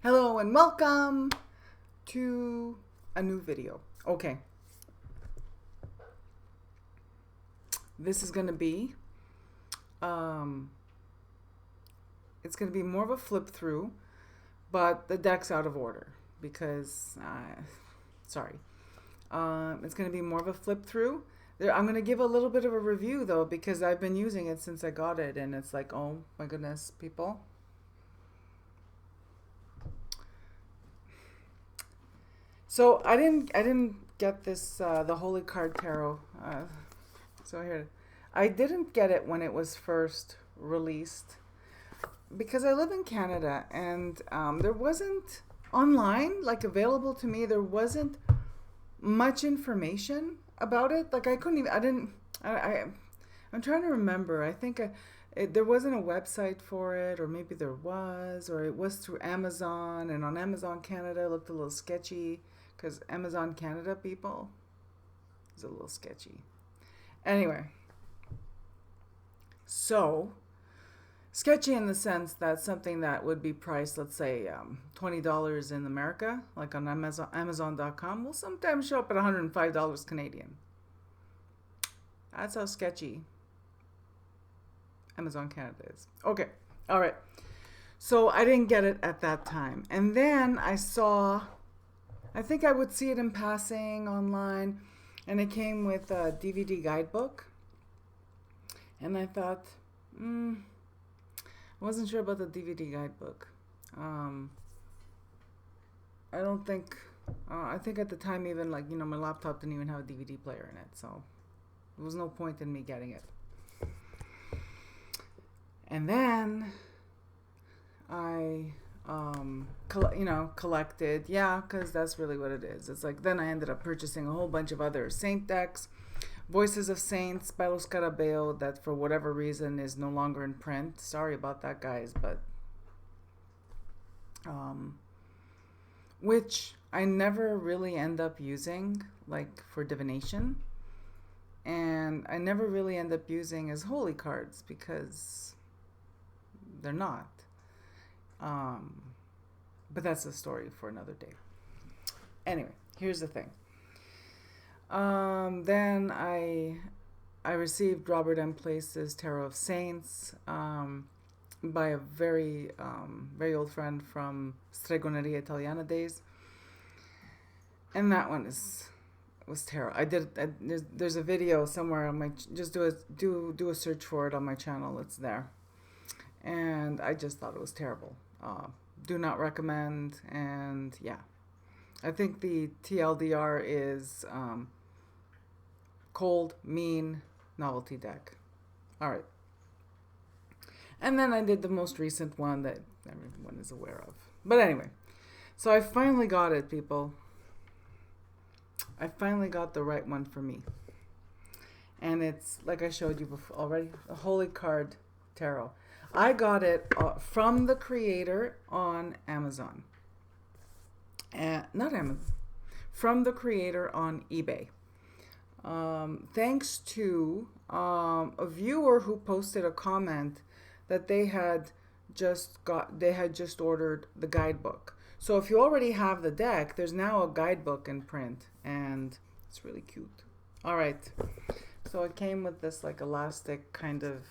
Hello and welcome to a new video. Okay, this is gonna be it's gonna be more of a flip through, but the deck's out of order because sorry. It's gonna be more of a flip through. I'm gonna give a little bit of a review though because I've been using it since I got it, and it's like, oh my goodness, people. So I didn't get this the Holy Card Tarot. So here, I didn't get it when it was first released because I live in Canada, and there wasn't online, like, available to me. There wasn't much information about it. Like, I couldn't even. I didn't. I'm trying to remember. I think there wasn't a website for it, or maybe there was, or it was through Amazon, and on Amazon Canada it looked a little sketchy because Amazon Canada people is a little sketchy. Anyway, so sketchy in the sense that something that would be priced, let's say, $20 in America, like on Amazon.com, will sometimes show up at $105 Canadian. That's how sketchy Amazon Canada is. Okay, all right. So I didn't get it at that time. And then I think I would see it in passing online, and it came with a DVD guidebook. And I thought, I wasn't sure about the DVD guidebook. I don't think, I think at the time even, like, my laptop didn't even have a DVD player in it. So there was no point in me getting it. And then I, collected, because that's really what it is. It's like, then I ended up purchasing a whole bunch of other Saint decks, Voices of Saints by Los Carabeo, that for whatever reason is no longer in print. Sorry about that, guys, but, which I never really end up using, like, for divination. And I never really end up using as holy cards because they're not. But that's a story for another day. Anyway, here's the thing. Then I received Robert M. Place's Tarot of Saints by a very old friend from Stregoneria Italiana days, and that one was tarot. There's a video somewhere on my, just do a search for it on my channel. It's there, and I just thought it was terrible. Do not recommend. And yeah, I think the TLDR is cold, mean, novelty deck. All right. And then I did the most recent one that everyone is aware of. But anyway, so I finally got it, people. I finally got the right one for me. And it's, like I showed you before already, the Holy Card Tarot. I got it from the creator on Amazon. Not Amazon. From the creator on eBay. Thanks to a viewer who posted a comment that they had just ordered the guidebook. So if you already have the deck, there's now a guidebook in print, and it's really cute. All right. So it came with this, like, elastic kind of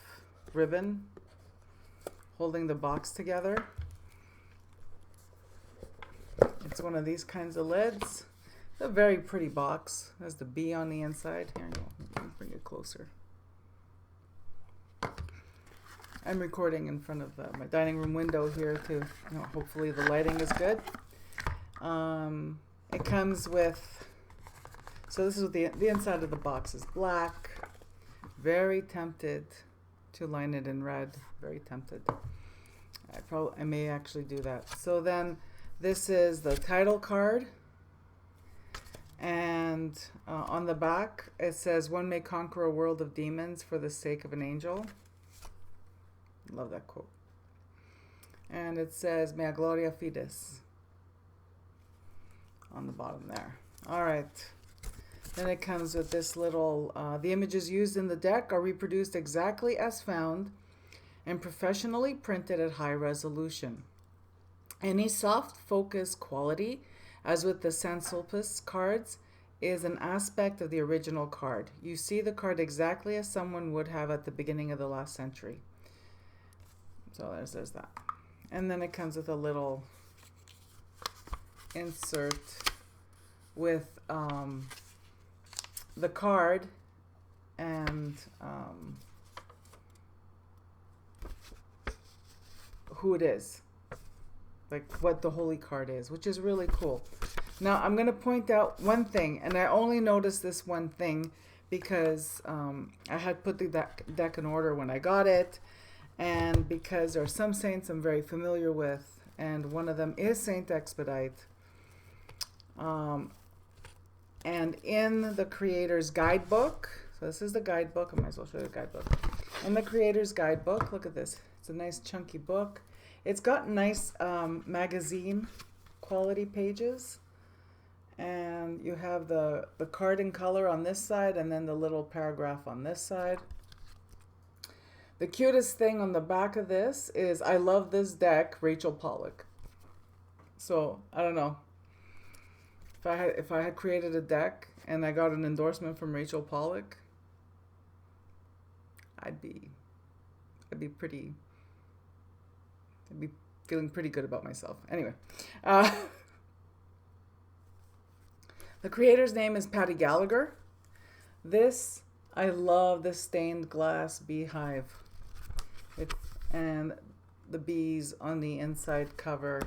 ribbon holding the box together. It's one of these kinds of lids. It's a very pretty box. It has the B on the inside. Here, let me bring it closer. I'm recording in front of my dining room window here to, hopefully the lighting is good. It comes with, so this is what the inside of the box is black. Very tempted to line it in red. Very tempted. I may actually do that. So then this is the title card. And on the back, it says, "One may conquer a world of demons for the sake of an angel." Love that quote. And it says, "Mea gloria fides," on the bottom there. All right. Then it comes with this little, the images used in the deck are reproduced exactly as found and professionally printed at high resolution. Any soft focus quality, as with the San Sulpice cards, is an aspect of the original card. You see the card exactly as someone would have at the beginning of the last century. So there's that. And then it comes with a little insert with the card and who it is, like what the holy card is, which is really cool. Now I'm going to point out one thing, and I only noticed this one thing because I had put the deck in order when I got it, and because there are some saints I'm very familiar with, and one of them is Saint Expedite. And in the creator's guidebook, so this is the guidebook, I might as well show you the guidebook. In the creator's guidebook, look at this. It's a nice chunky book. It's got nice magazine quality pages. And you have the card in color on this side and then the little paragraph on this side. The cutest thing on the back of this is, I love this deck, Rachel Pollack. So, I don't know. If I had created a deck and I got an endorsement from Rachel Pollack, I'd be feeling pretty good about myself. Anyway, the creator's name is Patty Gallagher. I love this stained glass beehive. And the bees on the inside cover,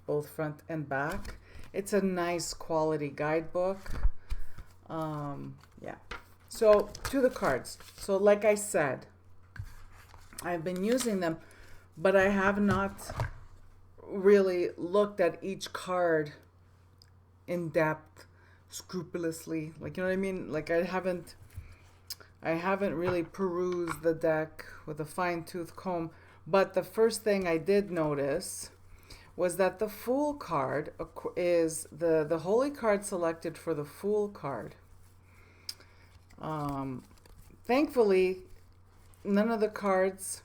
both front and back. It's a nice quality guidebook. Yeah. So to the cards. So like I said, I've been using them, but I have not really looked at each card in depth, scrupulously. Like, you know what I mean? Like I haven't really perused the deck with a fine-tooth comb. But the first thing I did notice was that the Fool card is the holy card selected for the Fool card. Thankfully, none of the cards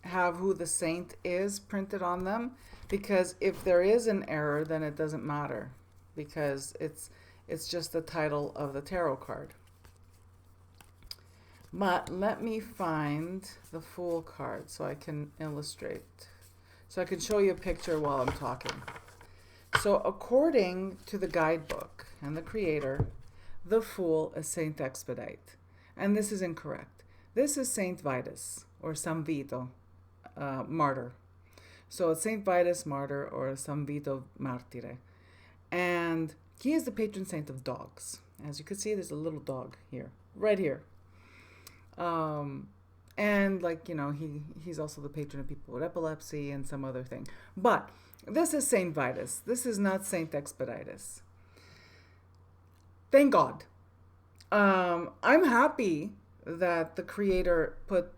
have who the saint is printed on them, because if there is an error, then it doesn't matter, because it's just the title of the tarot card. But let me find the Fool card so I can illustrate. So I can show you a picture while I'm talking. So according to the guidebook and the creator, the Fool is Saint Expedite. And this is incorrect. This is Saint Vitus, or San Vito, martyr. So it's Saint Vitus, martyr, or San Vito martire. And he is the patron saint of dogs. As you can see, there's a little dog here, right here. And like, you know, he's also the patron of people with epilepsy and some other thing. But this is Saint Vitus. This is not Saint Expeditus. Thank God. I'm happy that the creator put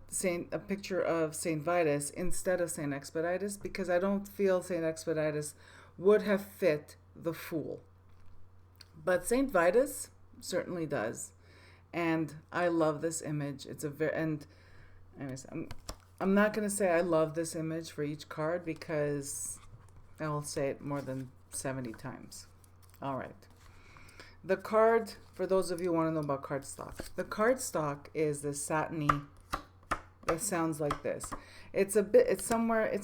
a picture of Saint Vitus instead of Saint Expeditus, because I don't feel Saint Expeditus would have fit the Fool. But Saint Vitus certainly does. And I love this image. It's a very, and anyways, I'm not going to say I love this image for each card, because I'll say it more than 70 times. All right. The card, for those of you who want to know about cardstock, the cardstock is this satiny, it sounds like this. It's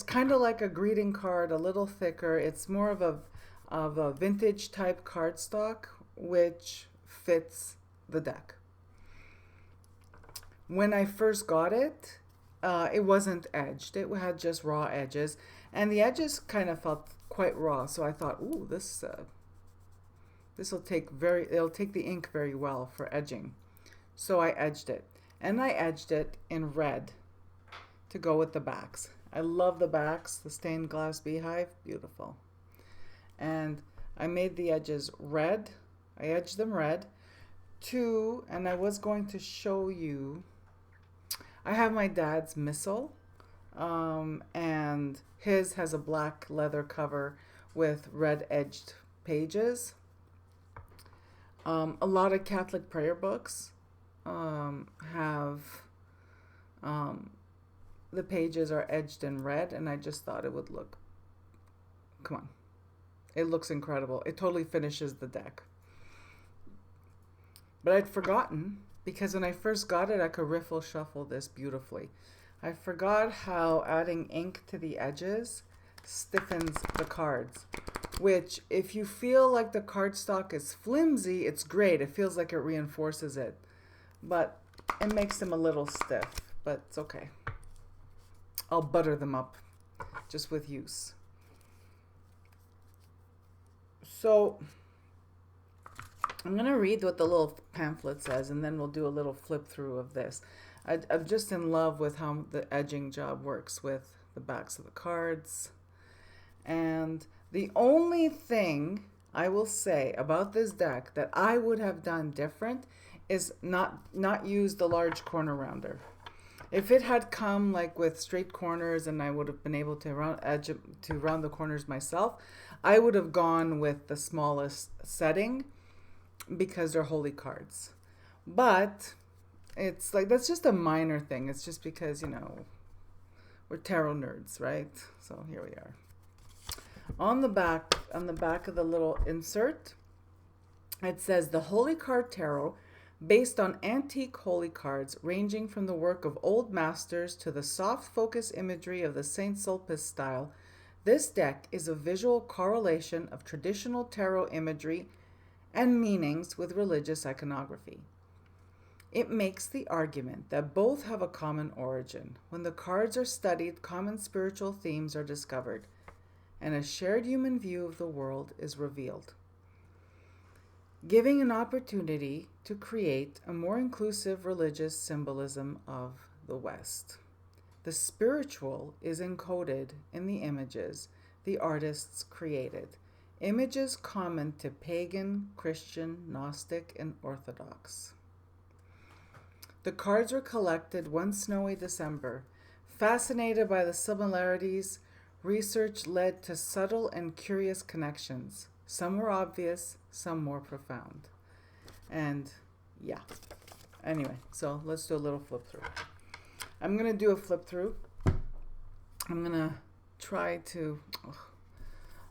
kind of like a greeting card, a little thicker. It's more of a vintage type cardstock, which fits the deck. When I first got it, it wasn't edged. It had just raw edges, and the edges kind of felt quite raw. So I thought, ooh, it'll take the ink very well for edging. So I edged it, and I edged it in red to go with the backs. I love the backs, the stained glass beehive, beautiful. And I made the edges red. I edged them red. And I was going to show you, I have my dad's missal, and his has a black leather cover with red edged pages. A lot of Catholic prayer books have the pages are edged in red, and I just thought it would look, come on, it looks incredible. It totally finishes the deck. But I'd forgotten, because when I first got it, I could riffle shuffle this beautifully. I forgot how adding ink to the edges stiffens the cards, which if you feel like the cardstock is flimsy, it's great. It feels like it reinforces it, but it makes them a little stiff, but it's okay. I'll butter them up just with use. So I'm going to read what the little pamphlet says, and then we'll do a little flip through of this. I'm just in love with how the edging job works with the backs of the cards. And the only thing I will say about this deck that I would have done different is not use the large corner rounder. If it had come like with straight corners and I would have been able to round the corners myself, I would have gone with the smallest setting because they're holy cards. But it's like, that's just a minor thing. It's just because, we're tarot nerds, right? So here we are. On the back of the little insert, it says the Holy Card Tarot, based on antique holy cards ranging from the work of old masters to the soft focus imagery of the Saint Sulpice style. This deck is a visual correlation of traditional tarot imagery and meanings with religious iconography. It makes the argument that both have a common origin. When the cards are studied, common spiritual themes are discovered, and a shared human view of the world is revealed, giving an opportunity to create a more inclusive religious symbolism of the West. The spiritual is encoded in the images the artists created, images common to pagan, Christian, Gnostic, and Orthodox. The cards were collected one snowy December. Fascinated by the similarities, research led to subtle and curious connections. Some were obvious, some more profound. And yeah. Anyway, so let's do a little flip through. I'm going to do a flip through. I'm going to try to...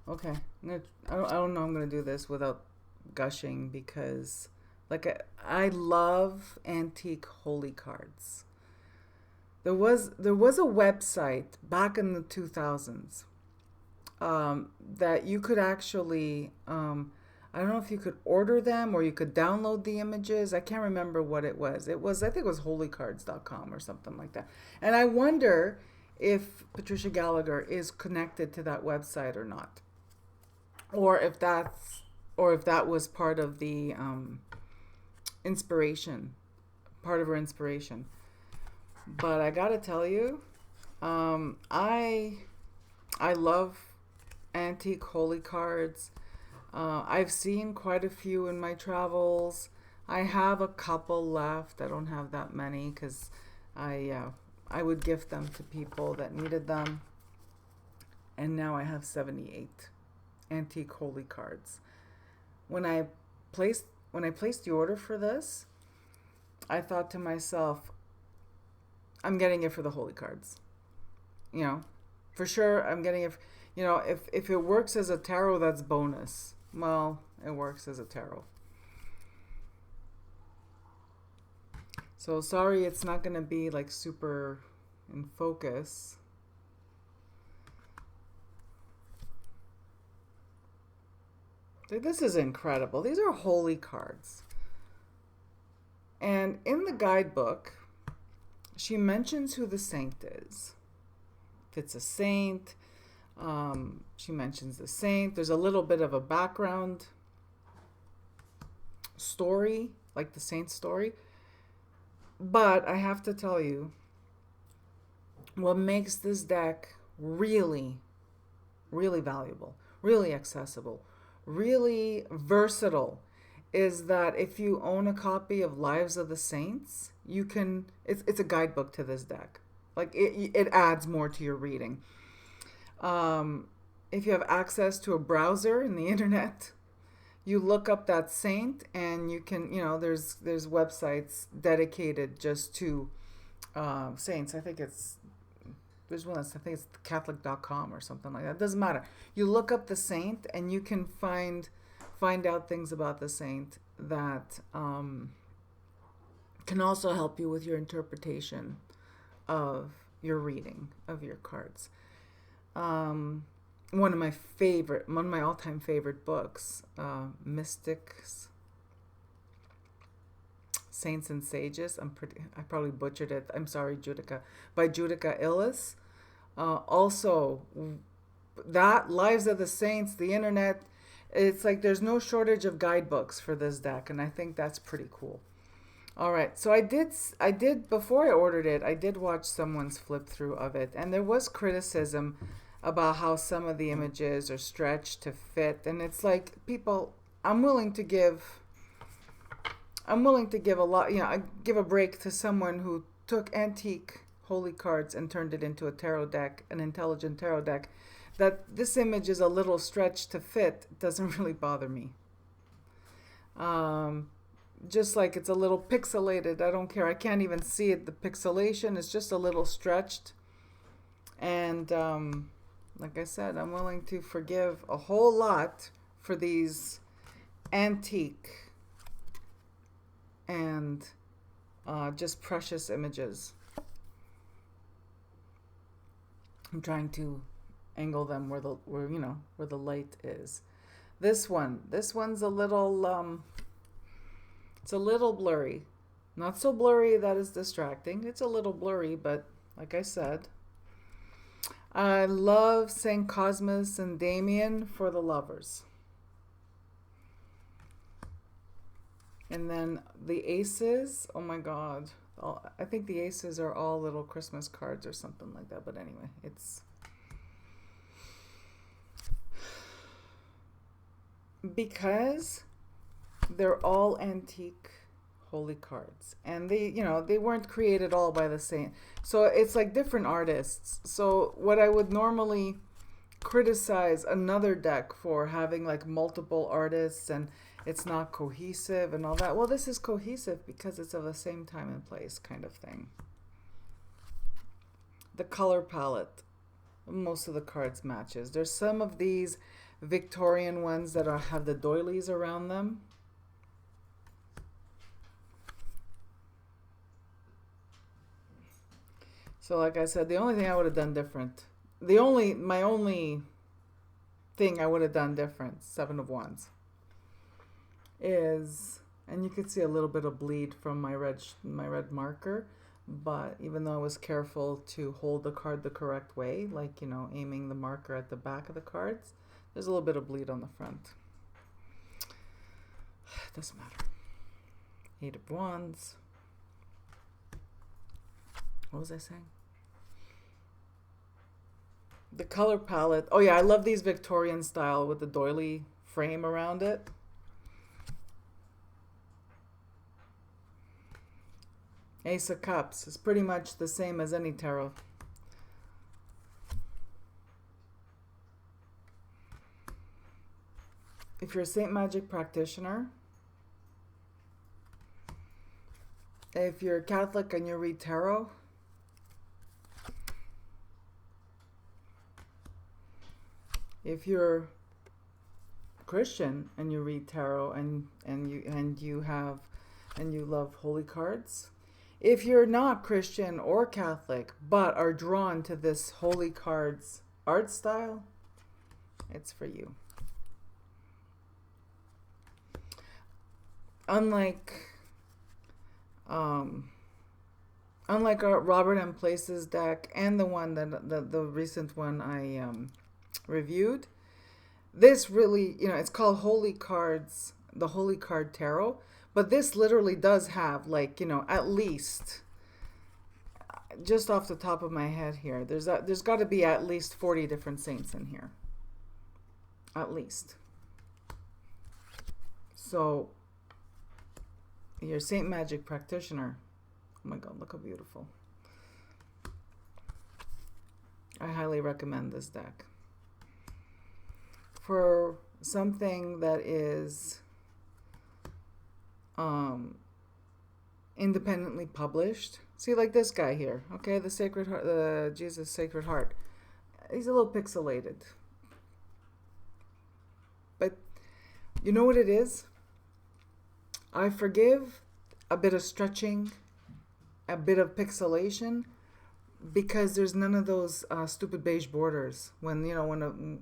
Okay. I don't know I'm going to do this without gushing because... I love antique holy cards. There was a website back in the 2000s that you could actually, I don't know if you could order them or you could download the images. I can't remember what it was. I think it was holycards.com or something like that. And I wonder if Patricia Gallagher is connected to that website or not, or if that was part of the part of her inspiration. But I gotta tell you, I love antique holy cards. I've seen quite a few in my travels. I have a couple left. I don't have that many because I would gift them to people that needed them. And now I have 78 antique holy cards. When I placed the order for this, I thought to myself, I'm getting it for the holy cards. For sure I'm getting it. If it works as a tarot, that's bonus. Well, it works as a tarot. So sorry it's not going to be like super in focus. This is incredible. These are holy cards. And in the guidebook, she mentions who the saint is. If it's a saint, she mentions the saint. There's a little bit of a background story, like the saint story. But I have to tell you, what makes this deck really, really valuable, really accessible, really versatile is that if you own a copy of Lives of the Saints, you can, it's a guidebook to this deck. Like it adds more to your reading. If you have access to a browser in the internet, you look up that saint and you can, there's websites dedicated just to saints. I think it's There's one that's, I think it's Catholic.com or something like that. It doesn't matter. You look up the saint and you can find out things about the saint that can also help you with your interpretation of your reading of your cards. One of my all-time favorite books, Mystics, Saints and Sages. I probably butchered it. I'm sorry, Judica. By Judica Illes. Also, that Lives of the Saints, the internet. It's like there's no shortage of guidebooks for this deck, and I think that's pretty cool. All right, so I did before I ordered it. I did watch someone's flip through of it, and there was criticism about how some of the images are stretched to fit, and it's like people. I'm willing to give a lot. I give a break to someone who took antique holy cards and turned it into a tarot deck, an intelligent tarot deck. That this image is a little stretched to fit doesn't really bother me. Just like it's a little pixelated, I don't care. I can't even see it. The pixelation is just a little stretched. And like I said, I'm willing to forgive a whole lot for these antique and just precious images. I'm trying to angle them where the light is. This one's a little it's a little blurry. Not so blurry that it's distracting. It's a little blurry, but like I said, I love St. Cosmas and Damien for the lovers. And then the aces, oh my God. I think the aces are all little Christmas cards or something like that. But anyway, it's because they're all antique holy cards, and they weren't created all by the same. So it's like different artists. So what I would normally criticize another deck for having like multiple artists and it's not cohesive and all that. Well, this is cohesive because it's of the same time and place kind of thing. The color palette, most of the cards matches. There's some of these Victorian ones that have the doilies around them. So like I said, the only thing I would have done different, my only thing I would have done different, Seven of Wands, is, and you could see a little bit of bleed from my red marker, but even though I was careful to hold the card the correct way, like, aiming the marker at the back of the cards, there's a little bit of bleed on the front. Doesn't matter. Eight of Wands. What was I saying? The color palette. Oh yeah, I love these Victorian style with the doily frame around it. Ace of Cups is pretty much the same as any tarot. If you're a Saint Magic practitioner, if you're Catholic and you read tarot, if you're Christian and you read tarot and you love holy cards, if you're not Christian or Catholic but are drawn to this holy cards art style, it's for you. Unlike our Robert M. Place's deck and the one that the recent one I reviewed, this really, it's called Holy Cards, the Holy Card Tarot, but this literally does have at least, just off the top of my head here, there's got to be at least 40 different saints in here, at least. So you're a Saint Magic practitioner. Oh my God, look how beautiful. I highly recommend this deck. For something that is independently published, See, like this guy here, okay, the Sacred Heart, the Jesus Sacred Heart. He's a little pixelated, but you know what it is? I forgive a bit of stretching, a bit of pixelation, because there's none of those stupid beige borders when the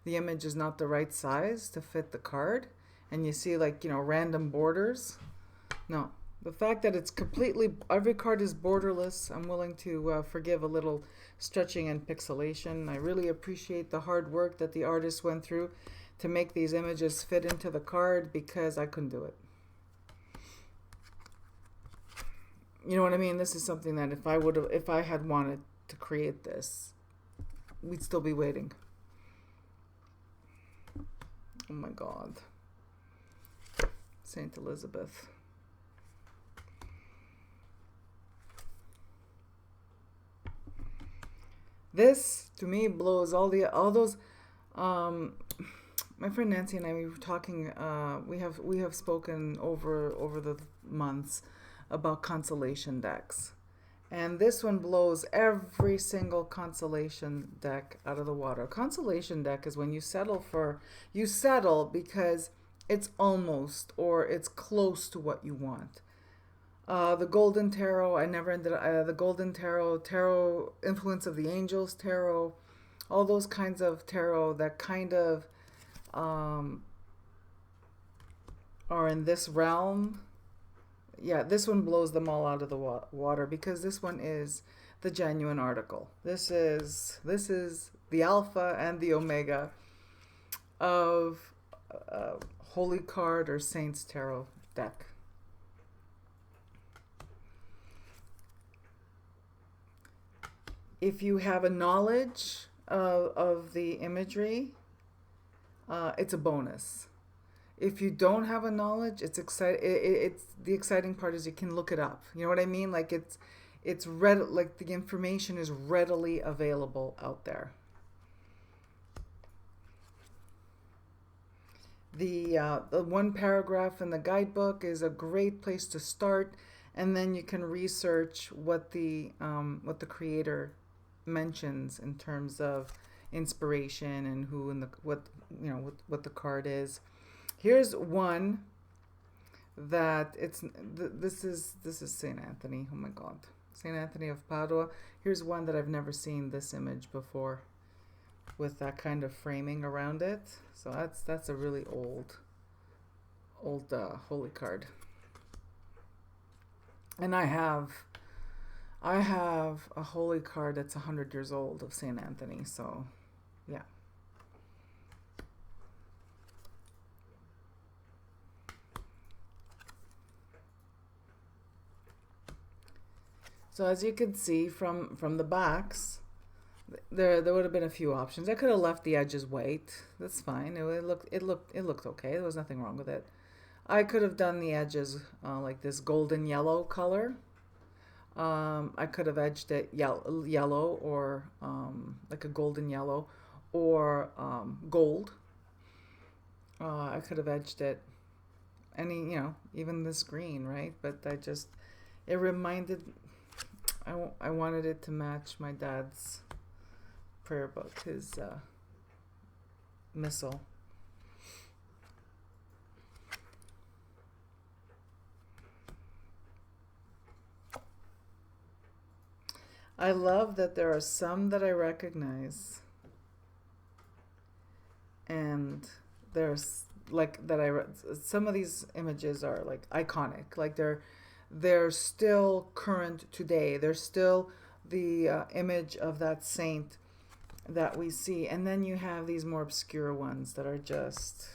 image is not the right size to fit the card, and you see like random borders. No, the fact that it's completely every card is borderless, I'm willing to forgive a little stretching and pixelation. I really appreciate the hard work that the artist went through to make these images fit into the card, because I couldn't do it. You know what I mean? This is something that if I had wanted to create this, we'd still be waiting. Oh my God. Saint Elizabeth. This to me blows all those. My friend Nancy and I, we were talking. We have spoken over the months about consolation decks, and this one blows every single consolation deck out of the water. Consolation deck is when you settle because it's almost or it's close to what you want. The Golden Tarot, I never ended the Golden Tarot, Influence of the Angels Tarot, all those kinds of tarot that kind of are in this realm. Yeah, this one blows them all out of the water, because this one is the genuine article. This is the alpha and the omega of Holy Card or Saints Tarot deck. If you have a knowledge of the imagery, it's a bonus. If you don't have a knowledge, it's the exciting part is you can look it up. You know what I mean? Like like the information is readily available out there. The one paragraph in the guidebook is a great place to start, and then you can research what the creator mentions in terms of inspiration and who and what the card is. Here's one that this is Saint Anthony. Oh my God, Saint Anthony of Padua. Here's one that I've never seen this image before, with that kind of framing around it. So that's a really old holy card. And I have a holy card that's 100 years old of Saint Anthony. So yeah. So as you can see from the backs, there would have been a few options. I could have left the edges white. That's fine. It looked okay. There was nothing wrong with it. I could have done the edges like this golden yellow color. I could have edged it yellow or like a golden yellow or gold. I could have edged it even this green, right? But it reminded. I wanted it to match my dad's prayer book, his missal. I love that there are some that I recognize, and there's some of these images are like iconic, like they're still current today. They're still the image of that saint that we see. And then you have these more obscure ones that are just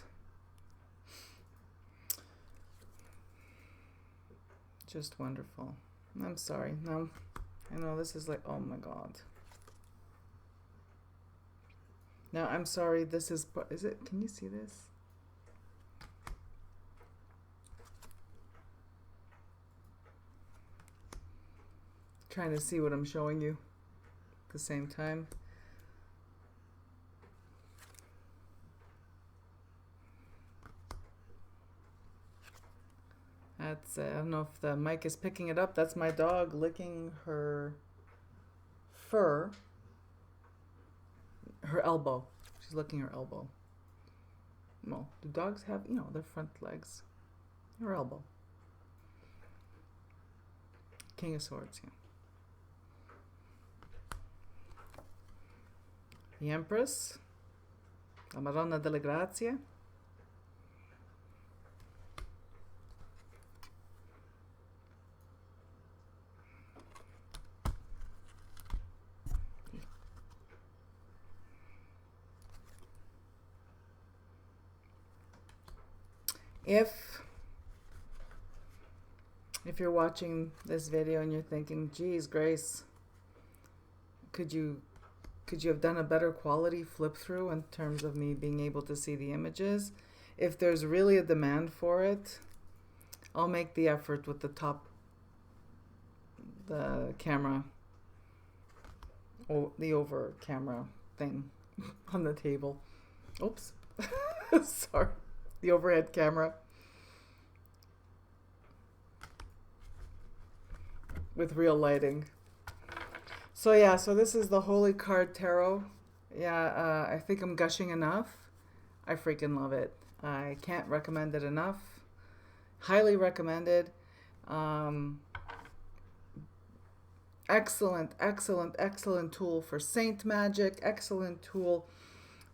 wonderful. I'm sorry. No, I know this is like, oh my God. Now, I'm sorry. Is it, can you see this? Trying to see what I'm showing you at the same time. That's, I don't know if the mic is picking it up. That's my dog licking her fur, her elbow. She's licking her elbow. Well, do dogs have, their front legs? Her elbow. King of Swords, yeah. The Empress, la Madonna delle Grazie. If you're watching this video and you're thinking, geez, Grace, could you have done a better quality flip through in terms of me being able to see the images? If there's really a demand for it, I'll make the effort with the camera, the over camera thing on the table. Oops. Sorry. The overhead camera. With real lighting. So yeah, so this is the Holy Card Tarot. Yeah, I think I'm gushing enough. I freaking love it. I can't recommend it enough. Highly recommended. Excellent, excellent, excellent tool for saint magic. Excellent tool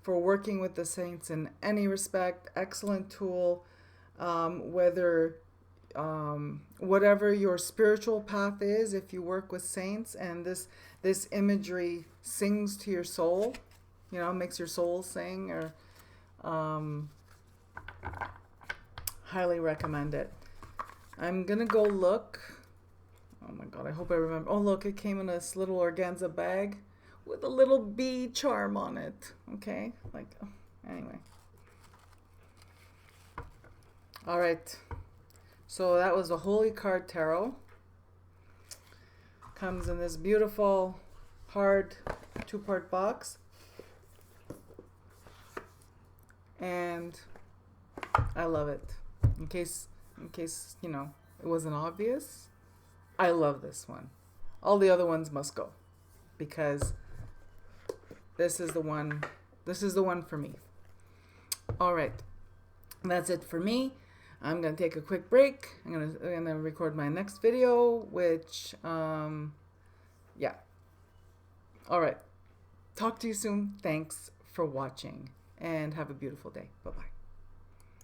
for working with the saints in any respect. Excellent tool, whatever your spiritual path is, if you work with saints and this imagery sings to your soul, makes your soul sing, or highly recommend it. I'm gonna go look. Oh my god, I hope I remember. Oh look, it came in this little organza bag with a little bee charm on it. Okay, anyway. All right. So that was the Holy Card Tarot. Comes in this beautiful, hard 2-part box. And I love it. In case, it wasn't obvious, I love this one. All the other ones must go, because this is the one for me. All right. That's it for me. I'm going to take a quick break. I'm going to record my next video, which, yeah. All right. Talk to you soon. Thanks for watching, and have a beautiful day. Bye-bye.